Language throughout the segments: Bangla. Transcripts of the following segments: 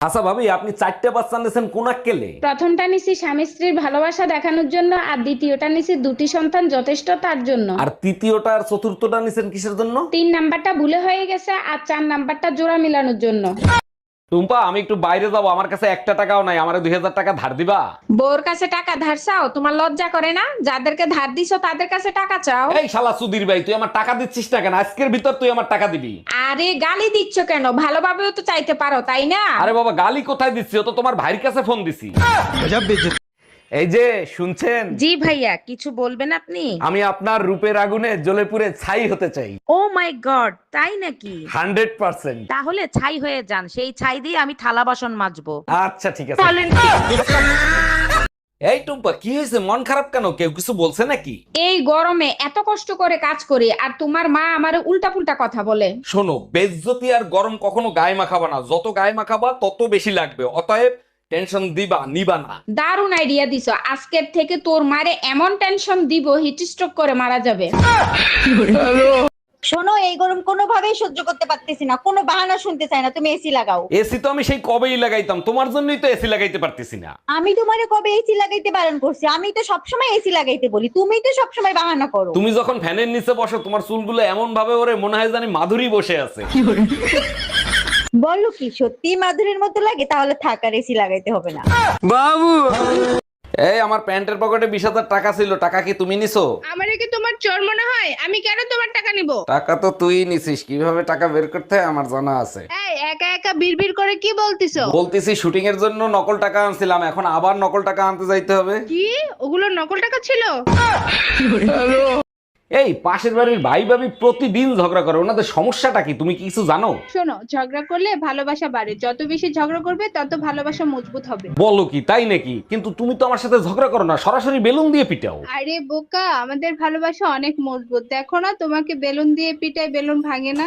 আচ্ছা ভাবি, আপনি 4টে বাচ্চা নিয়েছেন কোন আক্কেলে? প্রথমটা নিছি স্বামী স্ত্রীর ভালোবাসা দেখানোর জন্য, আর দ্বিতীয়টা নিছি দুটি সন্তান যথেষ্ট তার জন্য। আর তৃতীয়টা আর চতুর্থটা নিছেন কিসের জন্য? 3 নাম্বারটা ভুলে হয়ে গেছে, আর 4 নাম্বারটা জোড়া মিলানোর জন্য। টুম্পা, আমি একটু বাইরে যাবো, আমার কাছে 1টা টাকাও নাই, আমার 2000 টাকা ধার দিবা? বউর কাছে টাকা ধার চাও? তোমার লজ্জা করে না? যাদেরকে ধার দিছো তাদের কাছে টাকা চাও। এই শালা সুধীর ভাই, তুই আমার টাকা দিচ্ছিস না কেন? আজকের ভিতর তুই আমার টাকা দিবি। আরে গালি দিচ্ছ কেন? ভালোভাবেও তো চাইতে পারো, তাই না? আরে বাবা, গালি কোথায় দিচ্ছি? ও তো তোমার ভাইয়ের কাছে ফোন দিছি। এই যে শুনছেন, জি ভাইয়া, কিছু বলবেন আপনি? আমি আপনার রূপের আগুনে জ্বলে পুড়ে ছাই হতে চাই। ও মাই গড, তাই নাকি? 100%। তাহলে ছাই হয়ে যান, সেই ছাই দিয়ে আমি থালা বাসন মাজবো। আচ্ছা ঠিক আছে। এই টুম্পা, কি হয়েছে? মন খারাপ কেন? কেউ কিছু বলছে নাকি? এই গরমে এত কষ্ট করে কাজ করি, আর তোমার মা আমারে উল্টা পুল্টা কথা বলে। শোনো, বেজ্জতি আর গরম কখনো গায়ে মাখাবা না। যত গায়ে মাখাবা তত বেশি লাগবে। অতএব টেনশন দিবা নিবা না। দারুণ আইডিয়া দিছো। আজকের থেকে তোর মারে এমন টেনশন দিব, হিট স্ট্রোক করে মারা যাবে। শোনো, এই গরম কোনোভাবেই সহ্য করতে পারতেছি না, কোনো বাহানা শুনতে চাই না, তুমি এসি লাগাও। এসি তো আমি সেই কবেই লাগাইতাম, তোমার জন্যই তো এসি লাগাইতে পারতেছি না। আমি তোমারে কবে এসি লাগাইতে বারণ করছি? আমি তো সবসময় এসি লাগাইতে বলি, তুমি তো সবসময় বাহানা করো। তুমি যখন ফ্যানের নিচে বসো, তোমার চুলগুলো এমন ভাবে ওরে মনে হয় জানি মাধুরী বসে আছে। বলো কি সত্যি মাধুরীর মতো লাগে? তাহলে থাক, আর এসি লাগাইতে হবে না। এই আমার প্যান্টের পকেটে 20,000 টাকা ছিল, টাকা কি তুমি নিছো? আমারে কি তোমার চোর মনে হয়? আমি কেন তোমার টাকা নিব? টাকা তো তুই নিছিস, কিভাবে টাকা বের করতে হয় আমার জানা আছে। এই একা একা বিড়বিড় করে কি বলতিছো? বলতেছি শুটিং এর জন্য নকল টাকা আনছিলাম, এখন আবার নকল টাকা আনতে যাইতে হবে। কি ওগুলো নকল টাকা ছিল? এই পাশের বাড়ির ভাই ভাবি প্রতিদিন ঝগড়া করে, ওনাদের সমস্যাটা কি তুমি কি কিছু জানো? শোনো, ঝগড়া করলে ভালোবাসা বাড়ে, যত বেশি ঝগড়া করবে তত ভালোবাসা মজবুত হবে। বলো কি, তাই নাকি? কিন্তু তুমি তো আমার সাথে ঝগড়া করো না, সরাসরি বেলুন দিয়ে পিটাও। আরে বোকা, আমাদের ভালোবাসা অনেক মজবুত। দেখো না, তোমাকে বেলুন দিয়ে পিটাই বেলুন ভাঙে না।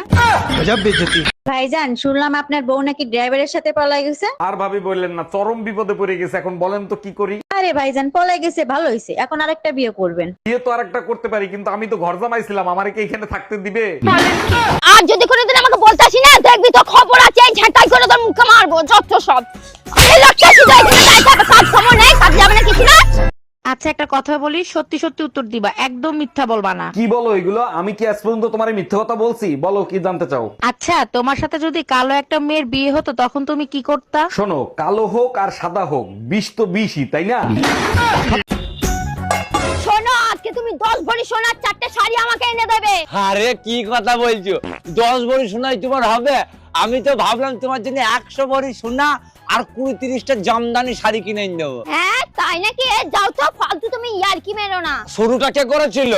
ভাইজান, শুনলাম আপনার বউ নাকি ড্রাইভারের সাথে পলাই গেছে। আর ভাবি বললেন না, চরম বিপদে পড়ে গেছে। এখন বলেন তো কি করি? আরে ভাইজান, পলাই গেছে ভালো হয়েছে, এখন আরেকটা বিয়ে করবেন। বিয়ে তো আরেকটা করতে পারি, কিন্তু আমি তো ঘর জামাইছিলাম, আমারে কি এখানে থাকতে দিবে? আর যদি কোনোদিন আমাকে বলতাসি না, দেখবি তো খবর আছে, এই ঝাঁটাই করে তোর মুখে মারবো যত সব। এই লোকটা শুধু এখানে দাঁড়িয়ে থাকে, কাজ খবর নেই, কাজ যাবে না কিছু না। আচ্ছা একটা কথা বলি, সত্যি সত্যি উত্তর দিবা, একদম মিথ্যা বলবা না। কি বলো এগুলো? আমি কি আজ পর্যন্ত তোমার মিথ্যে কথা বলছি? বলো কি জানতে চাও? আচ্ছা, তোমার সাথে যদি কালো একটা মেয়ের বিয়ে হতো তখন তুমি কি করতা? শোনো, কালো হোক আর সাদা হোক, বিষ তো বিষই, তাই না? শোনো, আজকে তুমি 10 ভরি সোনার 4টে শাড়ি আমাকে এনে দেবে। আরে কি কথা বলছো? 10 ভরি সোনাই তোমার হবে? আমি তো ভাবলাম তোমার জন্য 100 ভরি সোনা আর 20-30টা জামদানি শাড়ি কিনে এনে দেবো। হ্যাঁ তাই নাকি? যাও তো, ফালতু তুমি ইয়ার্কি মেরো না। শুরুটা কে করেছিল?